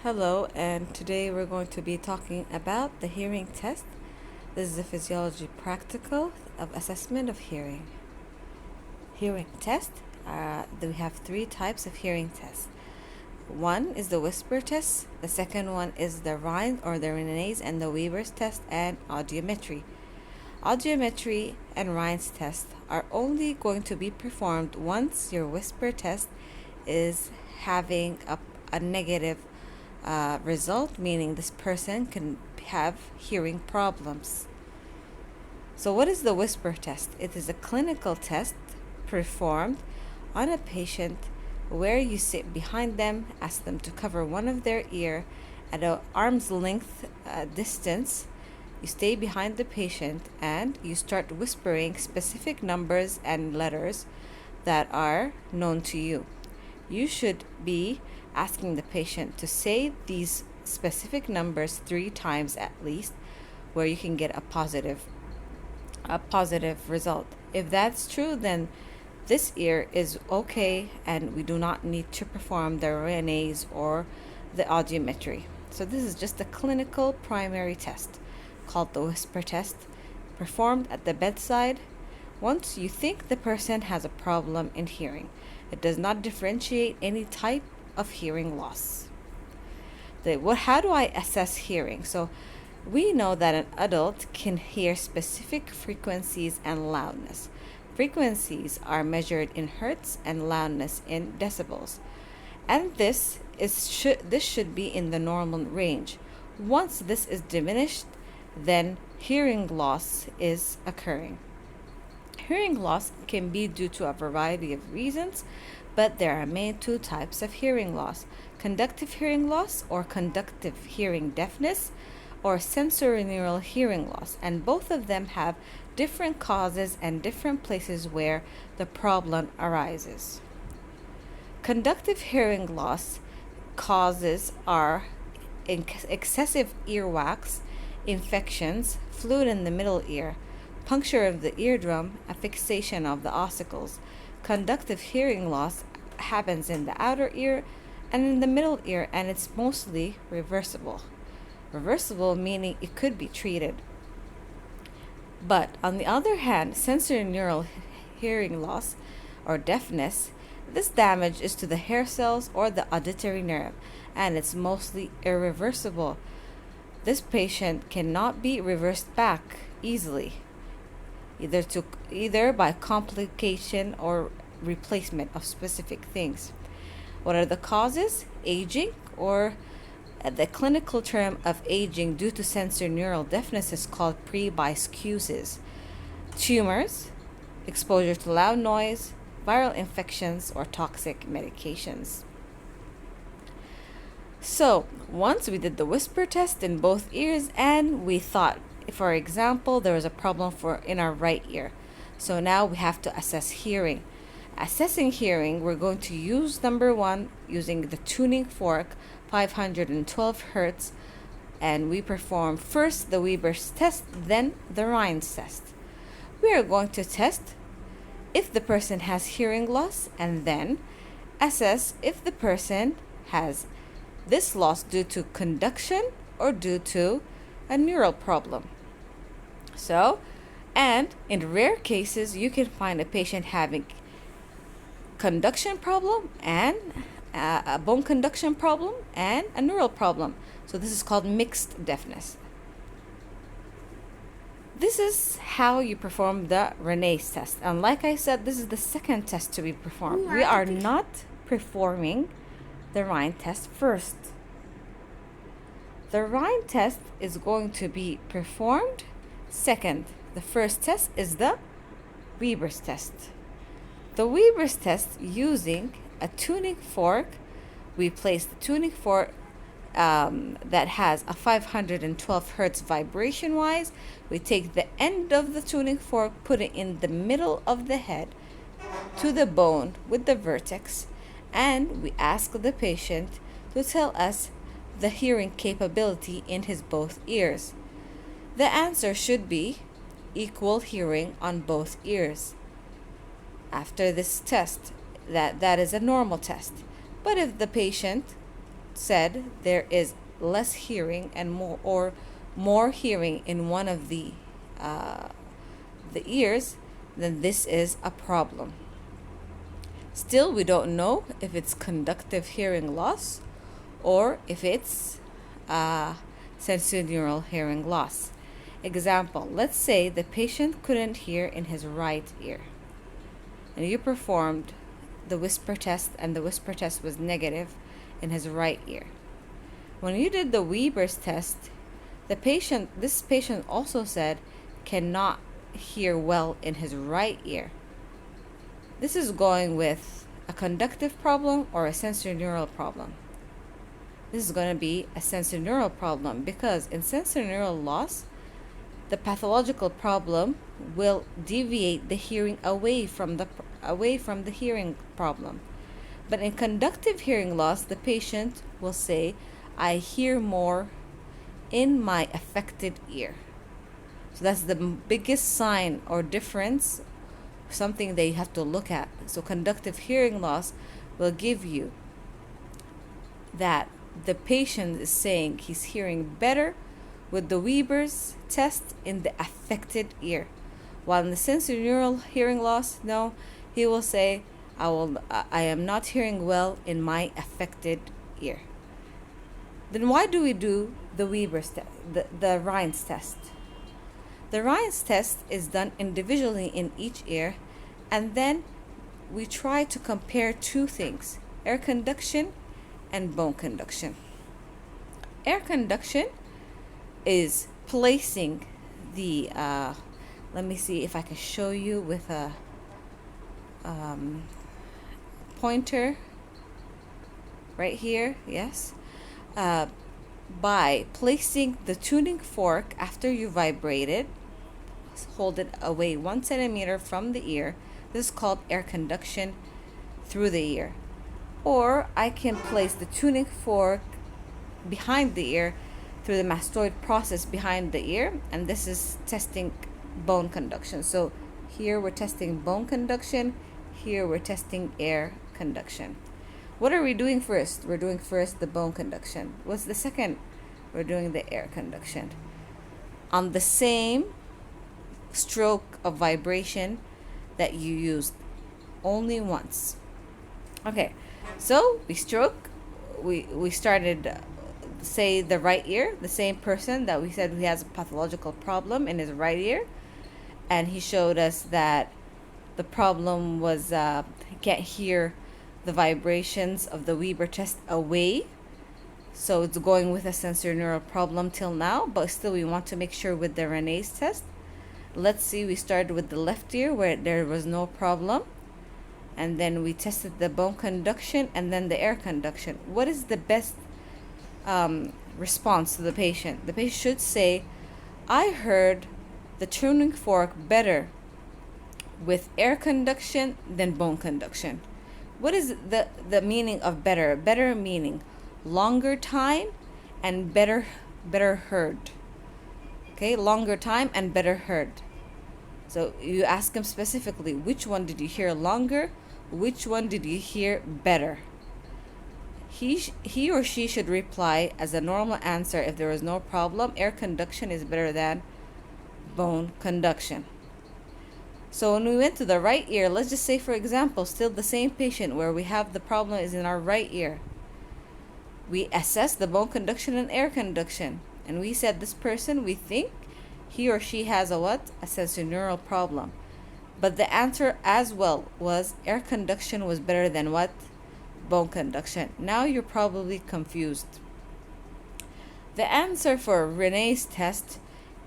Hello, and today we're going to be talking about the hearing test. This is a physiology practical of assessment of hearing. Hearing test. We have three types of hearing tests. One is the whisper test. The second one is the rinnes or the rinnes and the Weber's test and audiometry. Audiometry and rinnes test are only going to be performed once your whisper test is having a negative result, meaning this person can have hearing problems. So, what is the whisper test? It is a clinical test performed on a patient where you sit behind them, ask them to cover one of their ear at an arm's length distance. You stay behind the patient and you start whispering specific numbers and letters that are known to you. You should be asking the patient to say these specific numbers 3 times at least, where you can get a positive result. If that's true, then this ear is okay and we do not need to perform the rinnes or the audiometry. So this is just a clinical primary test called the whisper test, performed at the bedside once you think the person has a problem in hearing. It does not differentiate any type of hearing loss. How do I assess hearing? So we know that an adult can hear specific frequencies and loudness. Frequencies are measured in hertz and loudness in decibels. And this should be in the normal range. Once this is diminished, then hearing loss is occurring. Hearing loss can be due to a variety of reasons, but there are main two types of hearing loss: conductive hearing loss or conductive hearing deafness, or sensorineural hearing loss, and both of them have different causes and different places where the problem arises. Conductive hearing loss causes are excessive earwax, infections, fluid in the middle ear, puncture of the eardrum, a fixation of the ossicles. Conductive hearing loss happens in the outer ear and in the middle ear, and it's mostly reversible. Reversible meaning it could be treated. But on the other hand, sensorineural hearing loss or deafness, this damage is to the hair cells or the auditory nerve, and it's mostly irreversible. This patient cannot be reversed back easily, either by complication or replacement of specific things. What are the causes? Aging, or the clinical term of aging due to sensorineural deafness is called presbycusis. Tumors, exposure to loud noise, viral infections, or toxic medications. So, once we did the whisper test in both ears, and we thought, for example, there was a problem in our right ear. So now we have to assess hearing. Assessing hearing, we're going to use number one using the tuning fork, 512 hertz, and we perform first the Weber's test, then the rinnes test. We are going to test if the person has hearing loss and then assess if the person has this loss due to conduction or due to a neural problem. So, and in rare cases, you can find a patient having conduction problem and a bone conduction problem and a neural problem. So this is called mixed deafness. This is how you perform the rinnes test. And like I said, this is the second test to be performed. We are not performing the rinnes test first. The rinnes test is going to be performed second. The first test is the Weber's test. The Weber's test, using a tuning fork, we place the tuning fork that has a 512 hertz vibration wise. We take the end of the tuning fork, put it in the middle of the head to the bone with the vertex, and we ask the patient to tell us the hearing capability in his both ears. The answer should be equal hearing on both ears. After this test, that is a normal test. But if the patient said there is less hearing and more hearing in one of the ears, then this is a problem. Still, we don't know if it's conductive hearing loss or if it's sensorineural hearing loss. Example, let's say the patient couldn't hear in his right ear, and you performed the whisper test, and the whisper test was negative in his right ear. When you did the Weber's test, this patient also said cannot hear well in his right ear. This is going with a conductive problem or a sensorineural problem. This is going to be a sensorineural problem because in sensorineural loss, the pathological problem will deviate the hearing away from the hearing problem. But in conductive hearing loss, the patient will say, I hear more in my affected ear. So that's the biggest sign or difference, something they have to look at. So conductive hearing loss will give you that the patient is saying he's hearing better with the Weber's test in the affected ear. While in the sensorineural hearing loss, no, he will say, I am not hearing well in my affected ear. Then why do we do the Weber's test, the rinnes test? The rinnes test is done individually in each ear, and then we try to compare two things, air conduction and bone conduction. Air conduction is placing the, let me see if I can show you with a pointer right here, yes. By placing the tuning fork after you vibrate it, hold it away 1 centimeter from the ear. This is called air conduction through the ear. Or I can place the tuning fork behind the ear through the mastoid process behind the ear, and this is testing bone conduction. So here we're testing bone conduction, here we're testing air conduction. What are we doing first? We're doing first the bone conduction. What's the second? We're doing the air conduction. On the same stroke of vibration that you used only once. Okay, so we stroke, we started, say the right ear, the same person that we said he has a pathological problem in his right ear, and he showed us that the problem was he can't hear the vibrations of the Weber test away. So it's going with a sensorineural problem till now, but still we want to make sure with the rinnes test. Let's see, we started with the left ear where there was no problem, and then we tested the bone conduction and then the air conduction. What is the best response to the patient? The patient should say, I heard the tuning fork better with air conduction than bone conduction. What is the meaning of better? Better meaning longer time and better heard. Okay, longer time and better heard. So you ask him specifically, which one did you hear longer? Which one did you hear better? He or she should reply as a normal answer if there is no problem. Air conduction is better than bone conduction. So when we went to the right ear, let's just say, for example, still the same patient where we have the problem is in our right ear. We assess the bone conduction and air conduction. And we said this person, we think he or she has a what? A sensorineural problem. But the answer as well was air conduction was better than what? Bone conduction. Now you're probably confused. The answer for Renee's test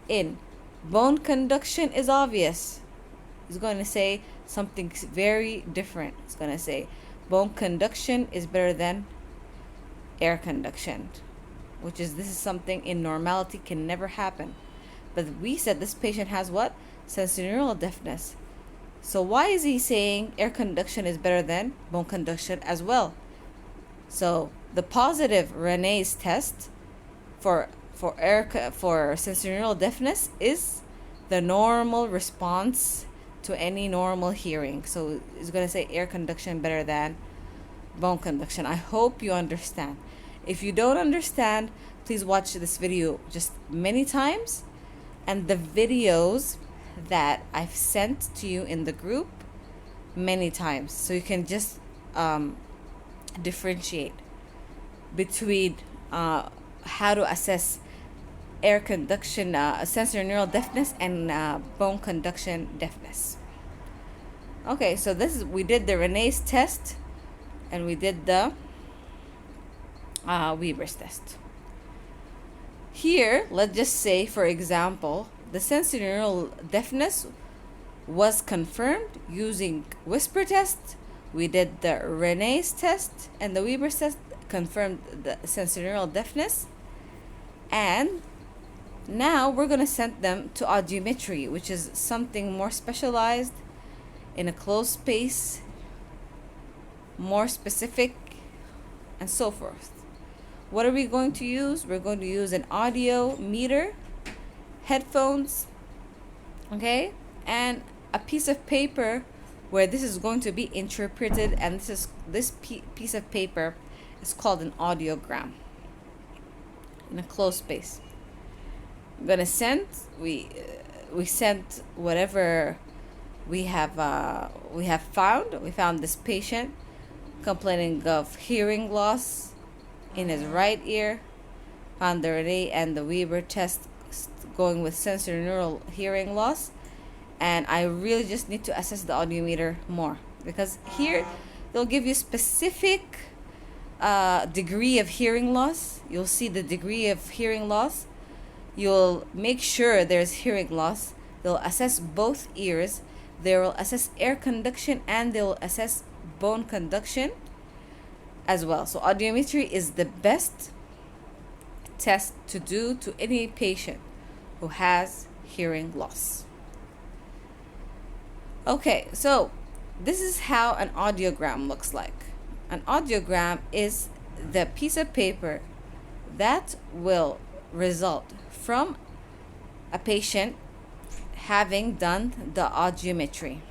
in bone conduction is obvious. He's going to say something very different. He's going to say bone conduction is better than air conduction, which is, this is something in normality can never happen. But we said this patient has what? Sensorineural deafness. So why is he saying air conduction is better than bone conduction as well? So the positive Renee's test for sensorineural deafness is the normal response to any normal hearing. So it's going to say air conduction better than bone conduction. I hope you understand. If you don't understand, please watch this video just many times, and the videos that I've sent to you in the group many times, so you can just differentiate between how to assess air conduction, sensory neural deafness, and bone conduction deafness. Okay, so we did the rinnes test, and we did the Weber's test. Here, let's just say, for example, the sensory neural deafness was confirmed using whisper test. We did the rinnes test, and the Weber's test confirmed the sensory neural deafness. And now we're going to send them to audiometry, which is something more specialized, in a closed space, more specific, and so forth. What are we going to use? We're going to use an audiometer, headphones, okay, and a piece of paper where this is going to be interpreted, and this piece of paper is called an audiogram in a closed space. I'm gonna send, we sent whatever we have found. We found this patient complaining of hearing loss in his right ear, found the rinnes and the Weber test going with sensory neural hearing loss. And I really just need to assess the audiometer more, because here they'll give you specific degree of hearing loss. You'll see the degree of hearing loss. You'll make sure there's hearing loss. They'll assess both ears. They will assess air conduction, and they'll assess bone conduction as well. So audiometry is the best test to do to any patient who has hearing loss. Okay, so this is how an audiogram looks like. An audiogram is the piece of paper that will result from a patient having done the audiometry.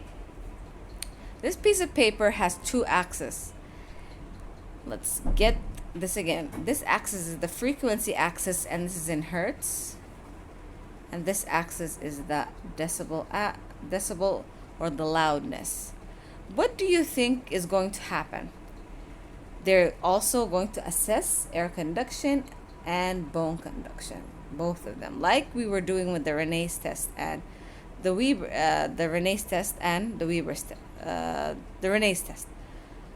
This piece of paper has two axes. Let's get this again. This axis is the frequency axis, and this is in hertz. And this axis is the decibel or the loudness. What do you think is going to happen? They're also going to assess air conduction and bone conduction, both of them, like we were doing with the rinnes test and the rinnes test and the Weber's the rinnes test,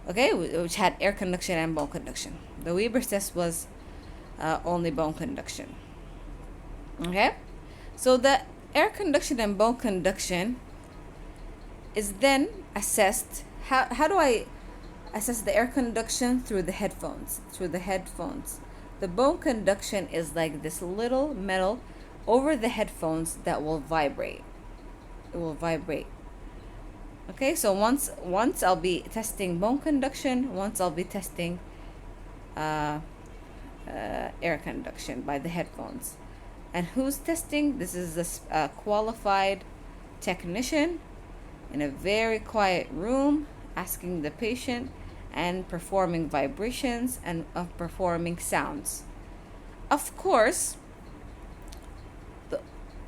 okay, which had air conduction and bone conduction. The Weber's test was only bone conduction. Okay, so the air conduction and bone conduction is then assessed. How do I assess the air conduction? Through the headphones. The bone conduction is like this little metal over the headphones that will vibrate. It will vibrate. Okay, so once I'll be testing bone conduction, once I'll be testing air conduction by the headphones. And who's testing? This is a qualified technician in a very quiet room, asking the patient and performing vibrations and performing sounds. Of course,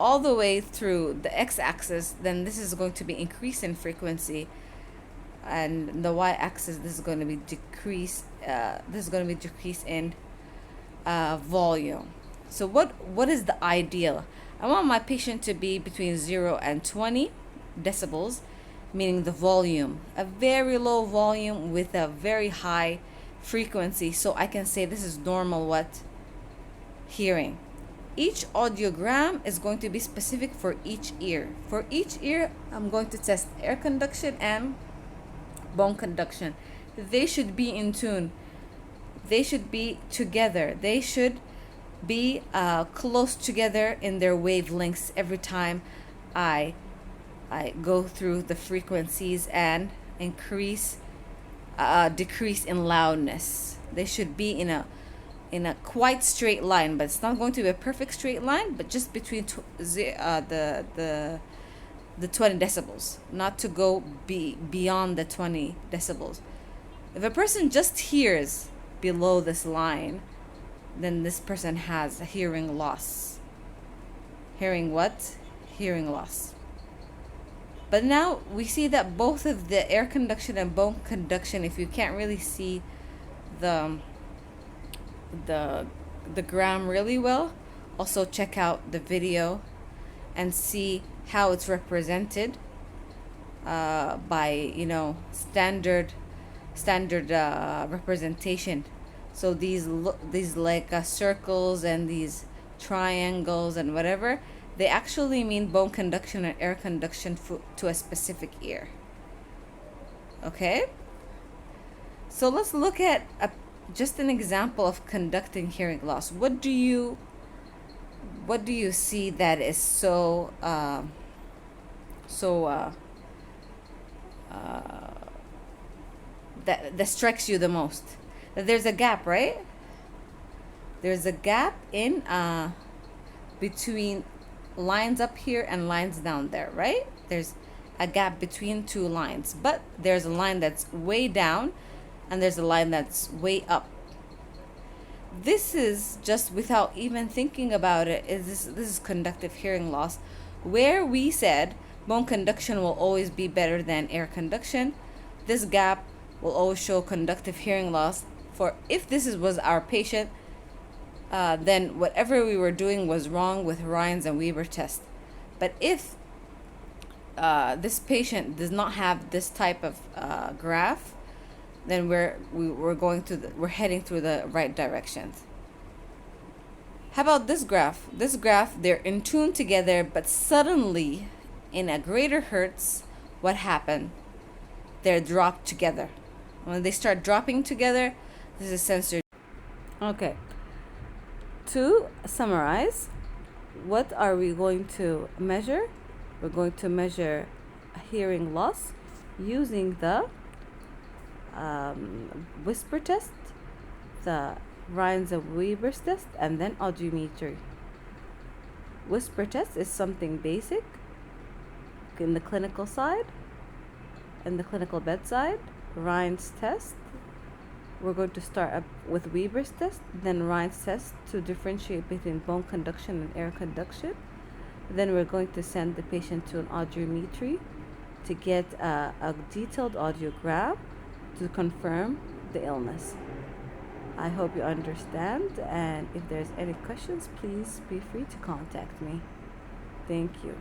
all the way through the x-axis, then this is going to be increase in frequency, and the y-axis, this is going to be decrease. This is going to be decrease in volume. So what is the ideal? I want my patient to be between 0 and 20 decibels, meaning the volume, a very low volume with a very high frequency, so I can say this is normal hearing. Each audiogram is going to be specific for each ear. For each ear, I'm going to test air conduction and bone conduction. They should be in tune. They should be together. They should be close together in their wavelengths every time I go through the frequencies and decrease in loudness. They should be in a quite straight line, but it's not going to be a perfect straight line, but just between the 20 decibels, not to go beyond the 20 decibels. If a person just hears below this line, then this person has a hearing loss. Hearing what? Hearing loss. But now we see that both of the air conduction and bone conduction, if you can't really see the the the gram really well, also check out the video and see how it's represented by standard representation. So these like circles and these triangles and whatever, they actually mean bone conduction and air conduction to a specific ear. Okay, so let's look at just an example of conducting hearing loss. What do you see that is that strikes you the most? That there's a gap, right? There's a gap in between lines up here and lines down there, right? There's a gap between two lines, but there's a line that's way down and there's a line that's way up. This is just, without even thinking about it, this is conductive hearing loss, where we said bone conduction will always be better than air conduction. This gap will always show conductive hearing loss. For if was our patient, then whatever we were doing was wrong with Ryan's and Weber test. But if this patient does not have this type of graph, then we're heading through the right directions. How about this graph? This graph, they're in tune together, but suddenly, in a greater hertz, what happened? They're dropped together. When they start dropping together, this is censored. Okay. To summarize, what are we going to measure? We're going to measure hearing loss using the whisper test, the Rines and Weber's test, and then audiometry. Whisper test is something basic in the clinical side, in the clinical bedside. Rines test, we're going to start up with Weber's test, then Rines test to differentiate between bone conduction and air conduction. Then we're going to send the patient to an audiometry to get a detailed audiogram to confirm the illness. I hope you understand, and if there's any questions, please be free to contact me. Thank you.